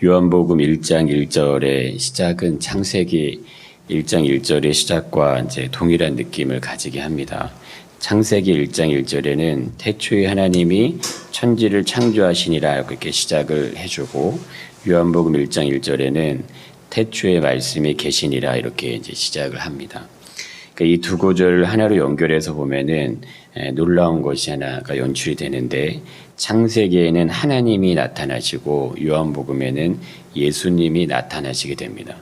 요한복음 1장 1절의 시작은 창세기 1장 1절의 시작과 이제 동일한 느낌을 가지게 합니다. 창세기 1장 1절에는 태초에 하나님이 천지를 창조하시니라 그렇게 시작을 해주고, 요한복음 1장 1절에는 태초에 말씀이 계시니라 이렇게 이제 시작을 합니다. 그러니까 이 두 구절을 하나로 연결해서 보면은 놀라운 것이 하나가 연출이 되는데, 창세기에는 하나님이 나타나시고 요한복음에는 예수님이 나타나시게 됩니다.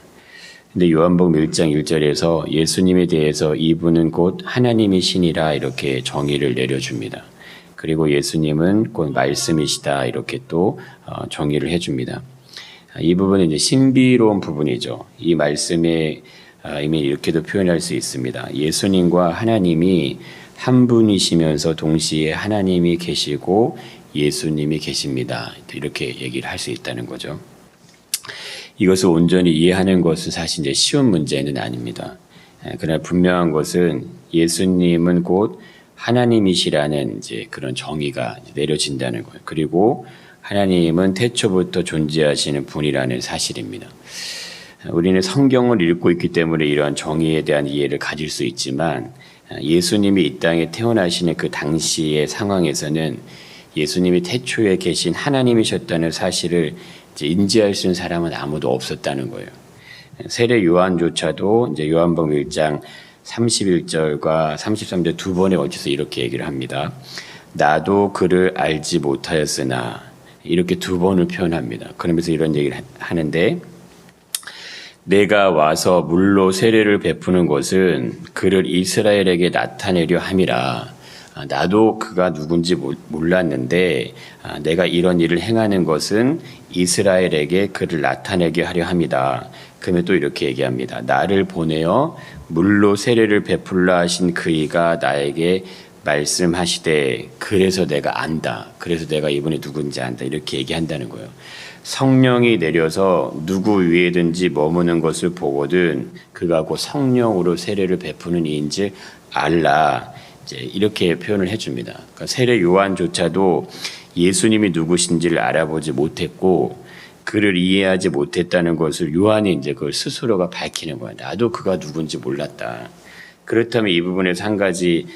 근데 요한복음 1장 1절에서 예수님에 대해서 이분은 곧 하나님이시니라 이렇게 정의를 내려줍니다. 그리고 예수님은 곧 말씀이시다 이렇게 또 정의를 해줍니다. 이 부분은 이제 신비로운 부분이죠. 이 말씀에 이미 이렇게도 표현할 수 있습니다. 예수님과 하나님이 한 분이시면서 동시에 하나님이 계시고 예수님이 계십니다. 이렇게 얘기를 할 수 있다는 거죠. 이것을 온전히 이해하는 것은 사실 이제 쉬운 문제는 아닙니다. 그러나 분명한 것은 예수님은 곧 하나님이시라는 이제 그런 정의가 내려진다는 거예요. 그리고 하나님은 태초부터 존재하시는 분이라는 사실입니다. 우리는 성경을 읽고 있기 때문에 이러한 정의에 대한 이해를 가질 수 있지만, 예수님이 이 땅에 태어나시는 그 당시의 상황에서는 예수님이 태초에 계신 하나님이셨다는 사실을 이제 인지할 수 있는 사람은 아무도 없었다는 거예요. 세례 요한조차도 이제 요한복음 1장 31절과 33절 두 번에 걸쳐서 이렇게 얘기를 합니다. 나도 그를 알지 못하였으나, 이렇게 두 번을 표현합니다. 그러면서 이런 얘기를 하는데, 내가 와서 물로 세례를 베푸는 것은 그를 이스라엘에게 나타내려 함이라. 나도 그가 누군지 몰랐는데 내가 이런 일을 행하는 것은 이스라엘에게 그를 나타내게 하려 함이다. 그러면 또 이렇게 얘기합니다. 나를 보내어 물로 세례를 베풀라 하신 그이가 나에게 말씀하시되 그래서 내가 안다. 그래서 내가 이분이 누군지 안다. 이렇게 얘기한다는 거예요. 성령이 내려서 누구 위에든지 머무는 것을 보거든 그가 곧 성령으로 세례를 베푸는 이인지 알라. 이제 이렇게 표현을 해줍니다. 그러니까 세례 요한조차도 예수님이 누구신지를 알아보지 못했고 그를 이해하지 못했다는 것을 요한이 이제 그걸 스스로가 밝히는 거예요. 나도 그가 누군지 몰랐다. 그렇다면 이 부분에서 한 가지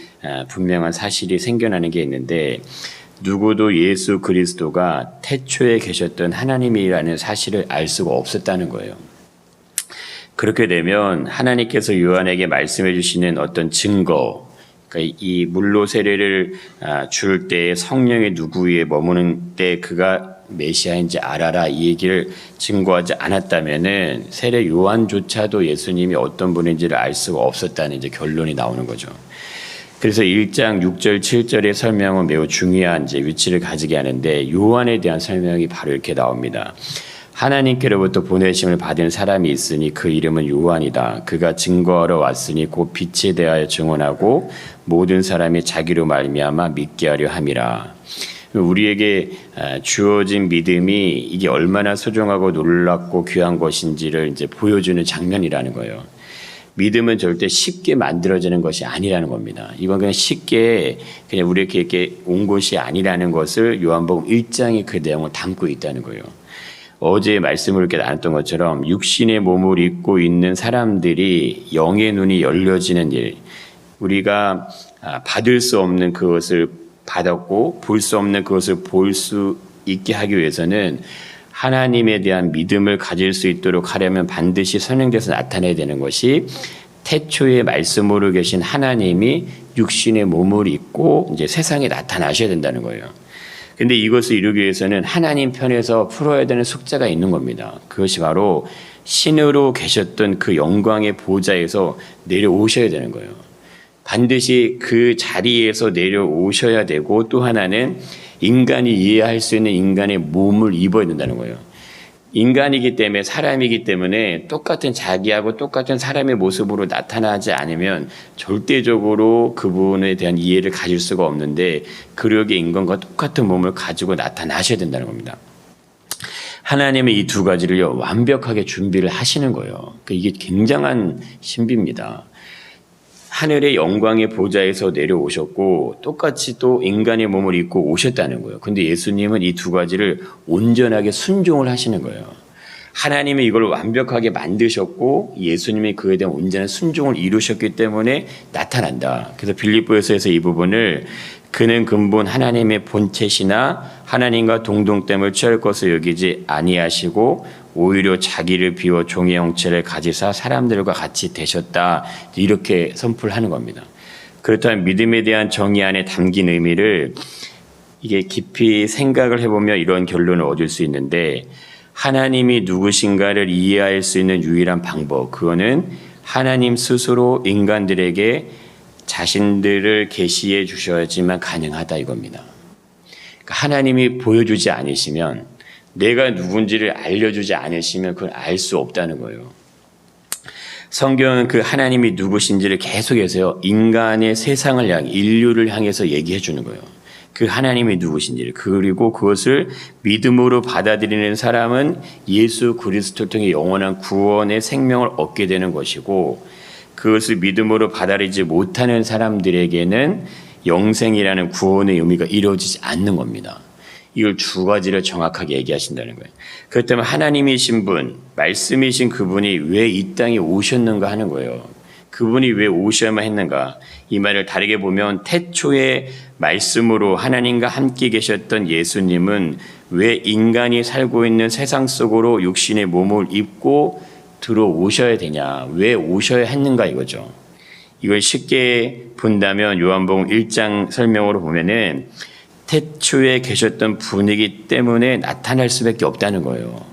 분명한 사실이 생겨나는 게 있는데, 누구도 예수 그리스도가 태초에 계셨던 하나님이라는 사실을 알 수가 없었다는 거예요. 그렇게 되면 하나님께서 요한에게 말씀해 주시는 어떤 증거, 그러니까 이 물로 세례를 줄 때 성령이 누구 위에 머무는 때 그가 메시아인지 알아라 이 얘기를 증거하지 않았다면은 세례 요한조차도 예수님이 어떤 분인지를 알 수가 없었다는 이제 결론이 나오는 거죠. 그래서 1장 6절 7절의 설명은 매우 중요한 이제 위치를 가지게 하는데, 요한에 대한 설명이 바로 이렇게 나옵니다. 하나님께로부터 보내심을 받은 사람이 있으니 그 이름은 요한이다. 그가 증거하러 왔으니 곧 빛에 대하여 증언하고 모든 사람이 자기로 말미암아 믿게 하려 함이라. 우리에게 주어진 믿음이 이게 얼마나 소중하고 놀랍고 귀한 것인지를 이제 보여주는 장면이라는 거예요. 믿음은 절대 쉽게 만들어지는 것이 아니라는 겁니다. 이건 그냥 쉽게 그냥 우리에게 이렇게 온 것이 아니라는 것을 요한복음 1장이 그 내용을 담고 있다는 거예요. 어제 말씀을 이렇게 나눴던 것처럼 육신의 몸을 입고 있는 사람들이 영의 눈이 열려지는 일, 우리가 받을 수 없는 그것을 받았고 볼 수 없는 그것을 볼 수 있게 하기 위해서는 하나님에 대한 믿음을 가질 수 있도록 하려면 반드시 선행돼서 나타내야 되는 것이, 태초에 말씀으로 계신 하나님이 육신의 몸을 입고 이제 세상에 나타나셔야 된다는 거예요. 근데 이것을 이루기 위해서는 하나님 편에서 풀어야 되는 숙제가 있는 겁니다. 그것이 바로 신으로 계셨던 그 영광의 보좌에서 내려오셔야 되는 거예요. 반드시 그 자리에서 내려오셔야 되고, 또 하나는 인간이 이해할 수 있는 인간의 몸을 입어야 된다는 거예요. 인간이기 때문에, 사람이기 때문에 똑같은 자기하고 똑같은 사람의 모습으로 나타나지 않으면 절대적으로 그분에 대한 이해를 가질 수가 없는데, 그력의 인간과 똑같은 몸을 가지고 나타나셔야 된다는 겁니다. 하나님은 이 두 가지를 완벽하게 준비를 하시는 거예요. 이게 굉장한 신비입니다. 하늘의 영광의 보좌에서 내려오셨고 똑같이 또 인간의 몸을 입고 오셨다는 거예요. 근데 예수님은 이 두 가지를 온전하게 순종을 하시는 거예요. 하나님이 이걸 완벽하게 만드셨고 예수님이 그에 대한 온전한 순종을 이루셨기 때문에 나타난다. 그래서 빌립보서에서 이 부분을 그는 근본 하나님의 본체시나 하나님과 동등됨을 취할 것을 여기지 아니하시고 오히려 자기를 비워 종의 형체를 가지사 사람들과 같이 되셨다. 이렇게 선포를 하는 겁니다. 그렇다면 믿음에 대한 정의 안에 담긴 의미를 이게 깊이 생각을 해보면 이런 결론을 얻을 수 있는데, 하나님이 누구신가를 이해할 수 있는 유일한 방법, 그거는 하나님 스스로 인간들에게 자신들을 계시해 주셔야지만 가능하다 이겁니다. 그러니까 하나님이 보여주지 않으시면, 내가 누군지를 알려주지 않으시면 그걸 알 수 없다는 거예요. 성경은 그 하나님이 누구신지를 계속해서 인간의 세상을 향해, 인류를 향해서 얘기해 주는 거예요. 그 하나님이 누구신지를. 그리고 그것을 믿음으로 받아들이는 사람은 예수 그리스도를 통해 영원한 구원의 생명을 얻게 되는 것이고, 그것을 믿음으로 받아들이지 못하는 사람들에게는 영생이라는 구원의 의미가 이루어지지 않는 겁니다. 이걸 두 가지를 정확하게 얘기하신다는 거예요. 그렇다면 하나님이신 분, 말씀이신 그분이 왜 이 땅에 오셨는가 하는 거예요. 그분이 왜 오셔야만 했는가? 이 말을 다르게 보면 태초에 말씀으로 하나님과 함께 계셨던 예수님은 왜 인간이 살고 있는 세상 속으로 육신의 몸을 입고 들어오셔야 되냐? 왜 오셔야 했는가 이거죠. 이걸 쉽게 본다면 요한복음 1장 설명으로 보면은 태초에 계셨던 분이기 때문에 나타날 수밖에 없다는 거예요.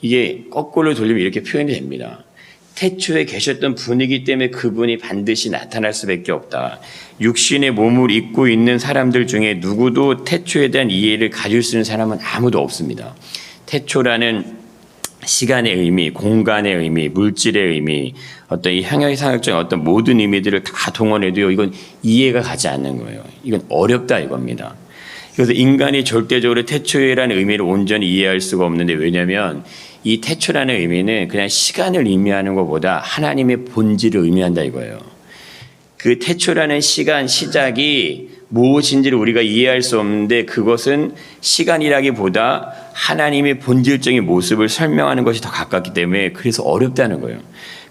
이게 거꾸로 돌리면 이렇게 표현이 됩니다. 태초에 계셨던 분이기 때문에 그분이 반드시 나타날 수밖에 없다. 육신의 몸을 입고 있는 사람들 중에 누구도 태초에 대한 이해를 가질 수 있는 사람은 아무도 없습니다. 태초라는 시간의 의미, 공간의 의미, 물질의 의미, 어떤 이 형용사역적인 어떤 모든 의미들을 다 동원해도요, 이건 이해가 가지 않는 거예요. 이건 어렵다 이겁니다. 그래서 인간이 절대적으로 태초라는 의미를 온전히 이해할 수가 없는데, 왜냐하면 이 태초라는 의미는 그냥 시간을 의미하는 것보다 하나님의 본질을 의미한다 이거예요. 그 태초라는 시간, 시작이 무엇인지를 우리가 이해할 수 없는데, 그것은 시간이라기보다 하나님의 본질적인 모습을 설명하는 것이 더 가깝기 때문에 그래서 어렵다는 거예요.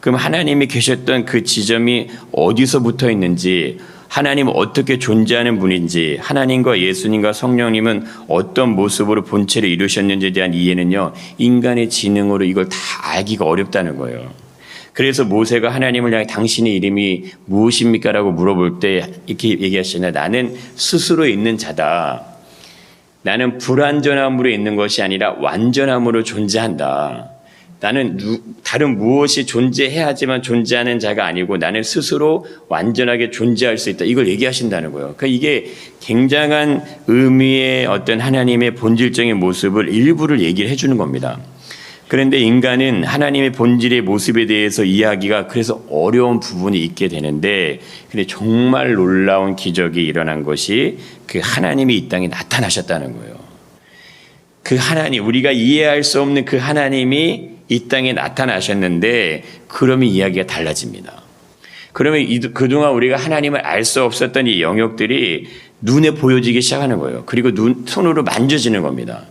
그럼 하나님이 계셨던 그 지점이 어디서 붙어 있는지, 하나님은 어떻게 존재하는 분인지, 하나님과 예수님과 성령님은 어떤 모습으로 본체를 이루셨는지에 대한 이해는요, 인간의 지능으로 이걸 다 알기가 어렵다는 거예요. 그래서 모세가 하나님을 향해 당신의 이름이 무엇입니까? 라고 물어볼 때 이렇게 얘기하시잖아요. 나는 스스로 있는 자다. 나는 불완전함으로 있는 것이 아니라 완전함으로 존재한다. 나는 다른 무엇이 존재해야지만 존재하는 자가 아니고 나는 스스로 완전하게 존재할 수 있다. 이걸 얘기하신다는 거예요. 그러니까 이게 굉장한 의미의 어떤 하나님의 본질적인 모습을 일부를 얘기를 해주는 겁니다. 그런데 인간은 하나님의 본질의 모습에 대해서 이해하기가 그래서 어려운 부분이 있게 되는데, 근데 정말 놀라운 기적이 일어난 것이 그 하나님이 이 땅에 나타나셨다는 거예요. 그 하나님, 우리가 이해할 수 없는 그 하나님이 이 땅에 나타나셨는데, 그러면 이야기가 달라집니다. 그러면 그동안 우리가 하나님을 알 수 없었던 이 영역들이 눈에 보여지기 시작하는 거예요. 그리고 손으로 만져지는 겁니다.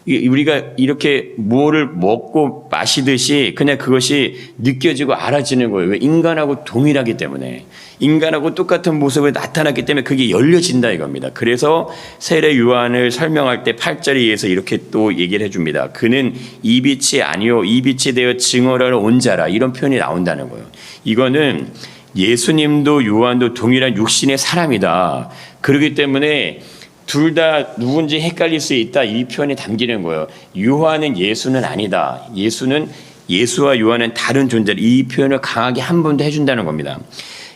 우리가 이렇게 뭐를 먹고 마시듯이 그냥 그것이 느껴지고 알아지는 거예요. 왜? 인간하고 동일하기 때문에, 인간하고 똑같은 모습을 나타났기 때문에 그게 열려진다 이겁니다. 그래서 세례 요한을 설명할 때 8절에 의해서 이렇게 또 얘기를 해줍니다. 그는 이 빛이 아니요 이 빛이 되어 증언하러 온 자라, 이런 표현이 나온다는 거예요. 이거는 예수님도 요한도 동일한 육신의 사람이다. 그렇기 때문에 둘 다 누군지 헷갈릴 수 있다, 이 표현이 담기는 거예요. 요한은 예수는 아니다. 예수와 요한은 다른 존재다. 이 표현을 강하게 한 번 더 해준다는 겁니다.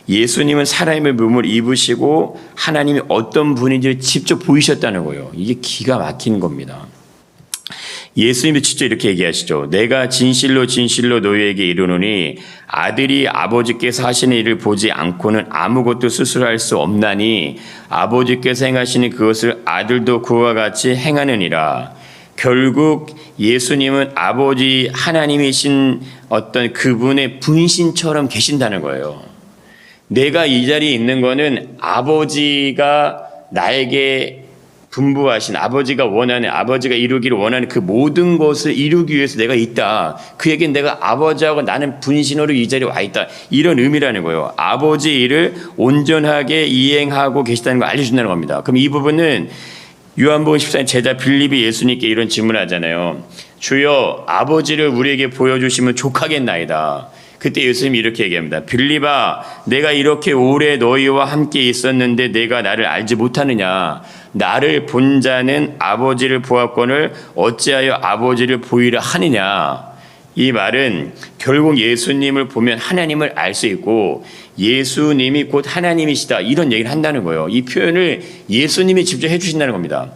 예수님은 사람의 몸을 입으시고 하나님이 어떤 분인지를 직접 보이셨다는 거예요. 이게 기가 막힌 겁니다. 예수님이 직접 이렇게 얘기하시죠. 내가 진실로 진실로 너희에게 이르노니 아들이 아버지께서 하시는 일을 보지 않고는 아무것도 스스로 할 수 없나니 아버지께서 행하시는 그것을 아들도 그와 같이 행하느니라. 결국 예수님은 아버지 하나님이신 어떤 그분의 분신처럼 계신다는 거예요. 내가 이 자리에 있는 거는 아버지가 나에게 분부하신 아버지가 원하는, 아버지가 이루기를 원하는 그 모든 것을 이루기 위해서 내가 있다. 그 얘기는 내가 아버지하고 나는 분신으로 이 자리에 와 있다. 이런 의미라는 거예요. 아버지의 일을 온전하게 이행하고 계시다는 걸 알려준다는 겁니다. 그럼 이 부분은 요한복음 14장 제자 빌립이 예수님께 이런 질문하잖아요. 주여, 아버지를 우리에게 보여주시면 족하겠나이다. 그때 예수님이 이렇게 얘기합니다. 빌립아, 내가 이렇게 오래 너희와 함께 있었는데 내가 나를 알지 못하느냐? 나를 본 자는 아버지를 보았거늘 어찌하여 아버지를 보이라 하느냐? 이 말은 결국 예수님을 보면 하나님을 알 수 있고 예수님이 곧 하나님이시다, 이런 얘기를 한다는 거예요. 이 표현을 예수님이 직접 해주신다는 겁니다.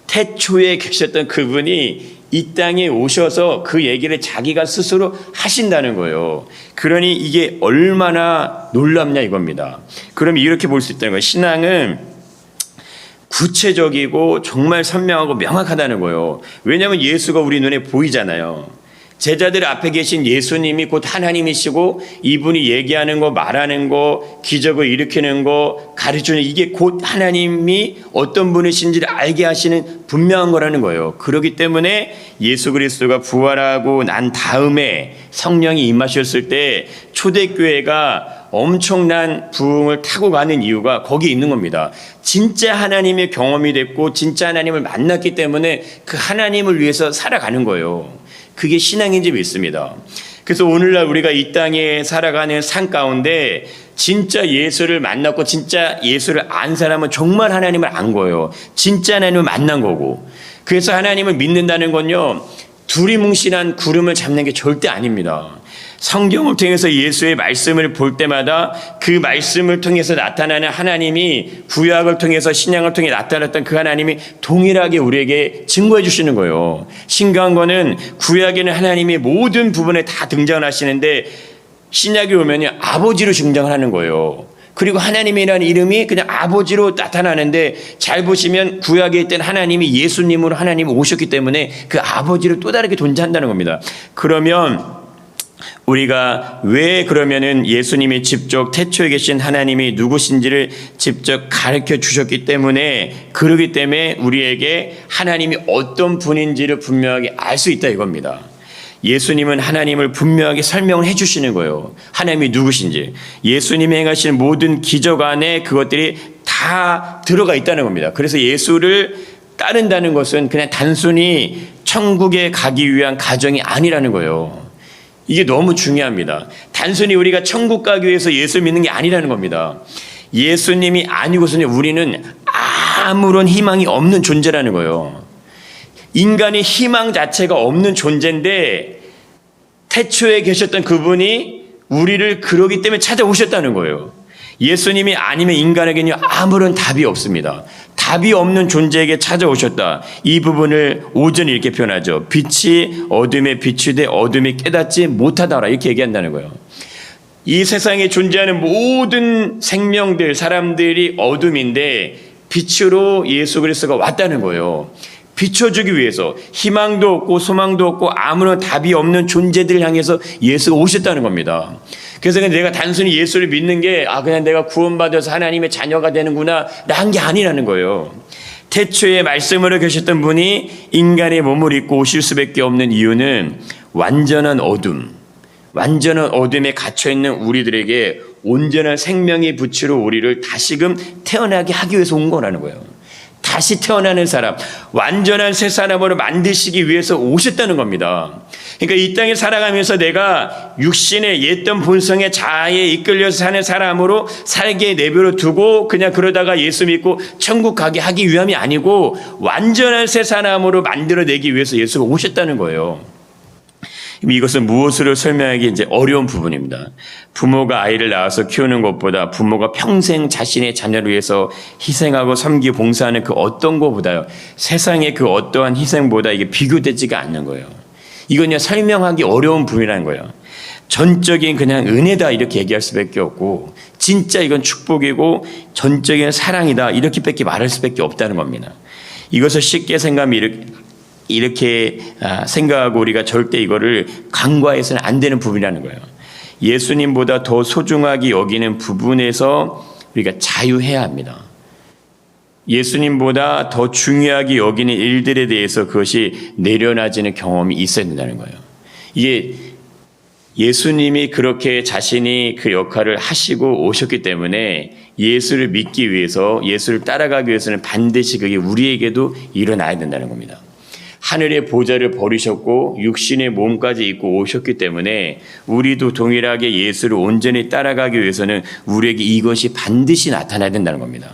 태초에 계셨던 그분이 이 땅에 오셔서 그 얘기를 자기가 스스로 하신다는 거예요. 그러니 이게 얼마나 놀랍냐 이겁니다. 그럼 이렇게 볼 수 있다는 거예요. 신앙은 구체적이고 정말 선명하고 명확하다는 거예요. 왜냐하면 예수가 우리 눈에 보이잖아요. 제자들 앞에 계신 예수님이 곧 하나님이시고 이분이 얘기하는 거, 말하는 거, 기적을 일으키는 거, 가르치는, 이게 곧 하나님이 어떤 분이신지를 알게 하시는 분명한 거라는 거예요. 그렇기 때문에 예수 그리스도가 부활하고 난 다음에 성령이 임하셨을 때 초대교회가 엄청난 부흥을 타고 가는 이유가 거기 있는 겁니다. 진짜 하나님의 경험이 됐고 진짜 하나님을 만났기 때문에 그 하나님을 위해서 살아가는 거예요. 그게 신앙인지 믿습니다. 그래서 오늘날 우리가 이 땅에 살아가는 삶 가운데 진짜 예수를 만났고 진짜 예수를 안 사람은 정말 하나님을 안 거예요. 진짜 하나님을 만난 거고. 그래서 하나님을 믿는다는 건요, 두리뭉실한 구름을 잡는 게 절대 아닙니다. 성경을 통해서 예수의 말씀을 볼 때마다 그 말씀을 통해서 나타나는 하나님이 구약을 통해서 신약을 통해 나타났던 그 하나님이 동일하게 우리에게 증거해 주시는 거예요. 신기한 거는 구약에는 하나님이 모든 부분에 다 등장하시는데 신약에 오면 아버지로 등장을 하는 거예요. 그리고 하나님이라는 이름이 그냥 아버지로 나타나는데 잘 보시면 구약에 있던 하나님이 예수님으로 하나님이 오셨기 때문에 그 아버지로 또 다르게 존재한다는 겁니다. 그러면 우리가 왜 그러면은 예수님이 직접 태초에 계신 하나님이 누구신지를 직접 가르쳐 주셨기 때문에, 그러기 때문에 우리에게 하나님이 어떤 분인지를 분명하게 알 수 있다 이겁니다. 예수님은 하나님을 분명하게 설명을 해 주시는 거예요. 하나님이 누구신지. 예수님이 행하신 모든 기적 안에 그것들이 다 들어가 있다는 겁니다. 그래서 예수를 따른다는 것은 그냥 단순히 천국에 가기 위한 가정이 아니라는 거예요. 이게 너무 중요합니다. 단순히 우리가 천국 가기 위해서 예수 믿는 게 아니라는 겁니다. 예수님이 아니고서는 우리는 아무런 희망이 없는 존재라는 거예요. 인간이 희망 자체가 없는 존재인데 태초에 계셨던 그분이 우리를 그러기 때문에 찾아오셨다는 거예요. 예수님이 아니면 인간에게는 아무런 답이 없습니다. 답이 없는 존재에게 찾아오셨다. 이 부분을 오전에 이렇게 표현하죠. 빛이 어둠에 비추되 어둠이 깨닫지 못하더라, 이렇게 얘기한다는 거예요. 이 세상에 존재하는 모든 생명들, 사람들이 어둠인데 빛으로 예수 그리스도가 왔다는 거예요. 비춰주기 위해서 희망도 없고 소망도 없고 아무런 답이 없는 존재들을 향해서 예수가 오셨다는 겁니다. 그래서 내가 단순히 예수를 믿는 게 그냥 내가 구원받아서 하나님의 자녀가 되는구나 라는 게 아니라는 거예요. 태초에 말씀으로 계셨던 분이 인간의 몸을 입고 오실 수밖에 없는 이유는 완전한 어둠에 갇혀있는 우리들에게 온전한 생명의 빛으로 우리를 다시금 태어나게 하기 위해서 온 거라는 거예요. 다시 태어나는 사람, 완전한 새 사람으로 만드시기 위해서 오셨다는 겁니다. 그러니까 이 땅에 살아가면서 내가 육신의 옛던 본성의 자아에 이끌려서 사는 사람으로 살게 내버려 두고 그냥 그러다가 예수 믿고 천국 가게 하기 위함이 아니고 완전한 새 사람으로 만들어내기 위해서 예수가 오셨다는 거예요. 이것은 무엇으로 설명하기 이제 어려운 부분입니다. 부모가 아이를 낳아서 키우는 것보다 부모가 평생 자신의 자녀를 위해서 희생하고 섬기고 봉사하는 그 어떤 것보다요, 세상의 그 어떠한 희생보다 이게 비교되지가 않는 거예요. 이건 그냥 설명하기 어려운 부분이라는 거예요. 전적인 그냥 은혜다 이렇게 얘기할 수밖에 없고 진짜 이건 축복이고 전적인 사랑이다 이렇게밖에 말할 수밖에 없다는 겁니다. 이것을 쉽게 이렇게 생각하고 우리가 절대 이거를 간과해서는 안 되는 부분이라는 거예요. 예수님보다 더 소중하게 여기는 부분에서 우리가 자유해야 합니다. 예수님보다 더 중요하게 여기는 일들에 대해서 그것이 내려놔지는 경험이 있어야 된다는 거예요. 이게 예수님이 그렇게 자신이 그 역할을 하시고 오셨기 때문에 예수를 믿기 위해서, 예수를 따라가기 위해서는 반드시 그게 우리에게도 일어나야 된다는 겁니다. 하늘의 보좌를 버리셨고 육신의 몸까지 입고 오셨기 때문에 우리도 동일하게 예수를 온전히 따라가기 위해서는 우리에게 이것이 반드시 나타나야 된다는 겁니다.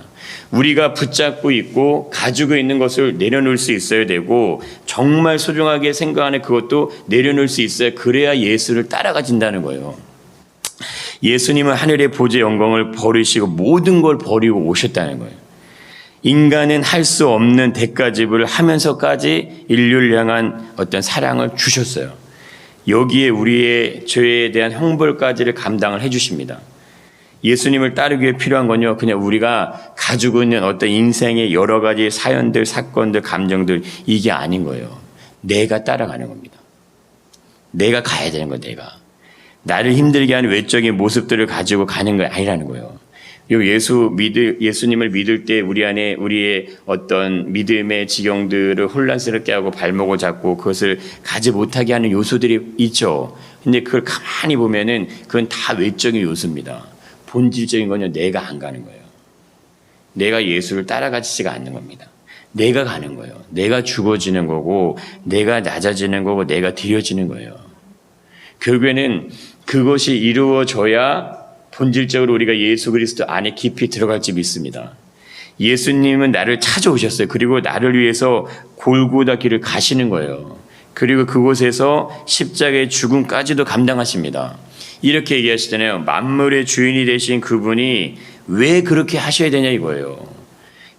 우리가 붙잡고 있고 가지고 있는 것을 내려놓을 수 있어야 되고, 정말 소중하게 생각하는 그것도 내려놓을 수 있어야, 그래야 예수를 따라가진다는 거예요. 예수님은 하늘의 보좌의 영광을 버리시고 모든 걸 버리고 오셨다는 거예요. 인간은 할 수 없는 대가지불을 하면서까지 인류를 향한 어떤 사랑을 주셨어요. 여기에 우리의 죄에 대한 형벌까지를 감당을 해주십니다. 예수님을 따르기 위해 필요한 건요, 그냥 우리가 가지고 있는 어떤 인생의 여러 가지 사연들, 사건들, 감정들, 이게 아닌 거예요. 내가 따라가는 겁니다. 내가 가야 되는 거예요. 내가. 나를 힘들게 하는 외적인 모습들을 가지고 가는 거 아니라는 거예요. 예수님을 믿을 때 우리 안에 우리의 어떤 믿음의 지경들을 혼란스럽게 하고 발목을 잡고 그것을 가지 못하게 하는 요소들이 있죠. 근데 그걸 가만히 보면은 그건 다 외적인 요소입니다. 본질적인 건요, 내가 안 가는 거예요. 내가 예수를 따라가지가 않는 겁니다. 내가 가는 거예요. 내가 죽어지는 거고, 내가 낮아지는 거고, 내가 뒤어지는 거예요. 결국에는 그것이 이루어져야 본질적으로 우리가 예수 그리스도 안에 깊이 들어갈지 믿습니다. 예수님은 나를 찾아오셨어요. 그리고 나를 위해서 골고다 길을 가시는 거예요. 그리고 그곳에서 십자가의 죽음까지도 감당하십니다. 이렇게 얘기하시잖아요. 만물의 주인이 되신 그분이 왜 그렇게 하셔야 되냐 이거예요.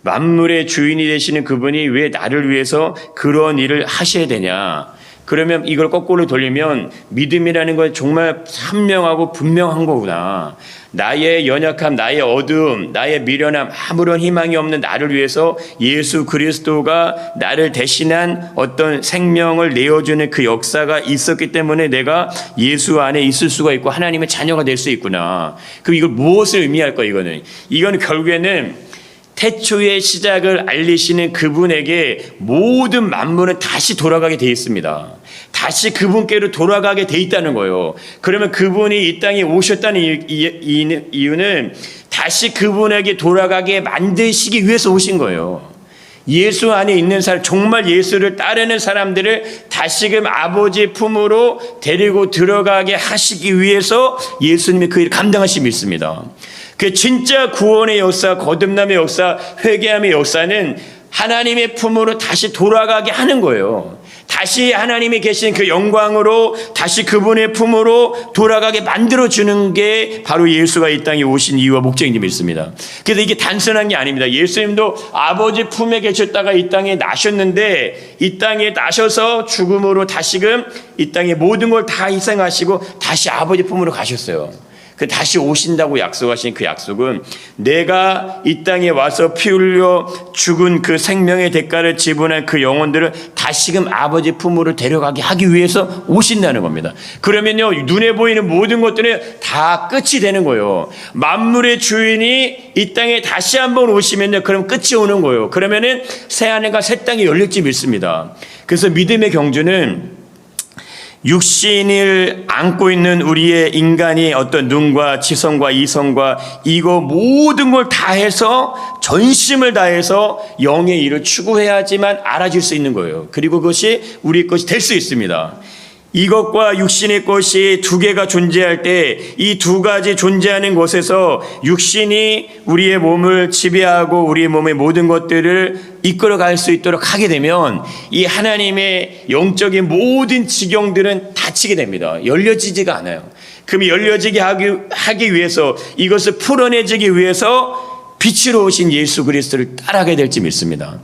만물의 주인이 되시는 그분이 왜 나를 위해서 그런 일을 하셔야 되냐. 그러면 이걸 거꾸로 돌리면 믿음이라는 건 정말 선명하고 분명한 거구나. 나의 연약함, 나의 어두움, 나의 미련함, 아무런 희망이 없는 나를 위해서 예수 그리스도가 나를 대신한 어떤 생명을 내어주는 그 역사가 있었기 때문에 내가 예수 안에 있을 수가 있고 하나님의 자녀가 될 수 있구나. 그럼 이걸 무엇을 의미할까 이거는? 이건 결국에는 태초의 시작을 알리시는 그분에게 모든 만물은 다시 돌아가게 돼 있습니다. 다시 그분께로 돌아가게 돼 있다는 거예요. 그러면 그분이 이 땅에 오셨다는 이유는 다시 그분에게 돌아가게 만드시기 위해서 오신 거예요. 예수 안에 있는 사람, 정말 예수를 따르는 사람들을 다시금 아버지의 품으로 데리고 들어가게 하시기 위해서 예수님이 그 일을 감당하심이 있습니다. 그 진짜 구원의 역사, 거듭남의 역사, 회개함의 역사는 하나님의 품으로 다시 돌아가게 하는 거예요. 다시 하나님이 계신 그 영광으로 다시 그분의 품으로 돌아가게 만들어주는 게 바로 예수가 이 땅에 오신 이유와 목적인 믿습니다. 그래서 이게 단순한 게 아닙니다. 예수님도 아버지 품에 계셨다가 이 땅에 나셨는데, 이 땅에 나셔서 죽음으로 다시금 이 땅에 모든 걸 다 희생하시고 다시 아버지 품으로 가셨어요. 그 다시 오신다고 약속하신 그 약속은 내가 이 땅에 와서 피 흘려 죽은 그 생명의 대가를 지불한 그 영혼들을 다시금 아버지 품으로 데려가게 하기 위해서 오신다는 겁니다. 그러면요, 눈에 보이는 모든 것들은 다 끝이 되는 거예요. 만물의 주인이 이 땅에 다시 한번 오시면요, 그럼 끝이 오는 거예요. 그러면은 새 하늘과 새 땅이 열릴지 믿습니다. 그래서 믿음의 경주는 육신을 안고 있는 우리의 인간이 어떤 눈과 지성과 이성과 이거 모든 걸 다해서 전심을 다해서 영의 일을 추구해야지만 알아질 수 있는 거예요. 그리고 그것이 우리 것이 될 수 있습니다. 이것과 육신의 것이 두 개가 존재할 때 이 두 가지 존재하는 곳에서 육신이 우리의 몸을 지배하고 우리의 몸의 모든 것들을 이끌어갈 수 있도록 하게 되면 이 하나님의 영적인 모든 지경들은 닫히게 됩니다. 열려지지가 않아요. 그럼 열려지게 하기 위해서, 이것을 풀어내지기 위해서 빛으로 오신 예수 그리스도를 따라가게 될지 믿습니다.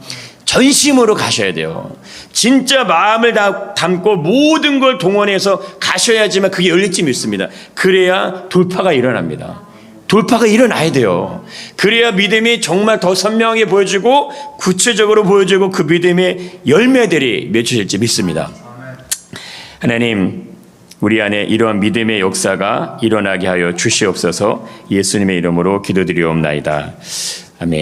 전심으로 가셔야 돼요. 진짜 마음을 담고 모든 걸 동원해서 가셔야지만 그게 열릴지 믿습니다. 그래야 돌파가 일어납니다. 돌파가 일어나야 돼요. 그래야 믿음이 정말 더 선명하게 보여지고 구체적으로 보여지고 그 믿음의 열매들이 맺혀질지 믿습니다. 하나님, 우리 안에 이러한 믿음의 역사가 일어나게 하여 주시옵소서. 예수님의 이름으로 기도드리옵나이다. 아멘.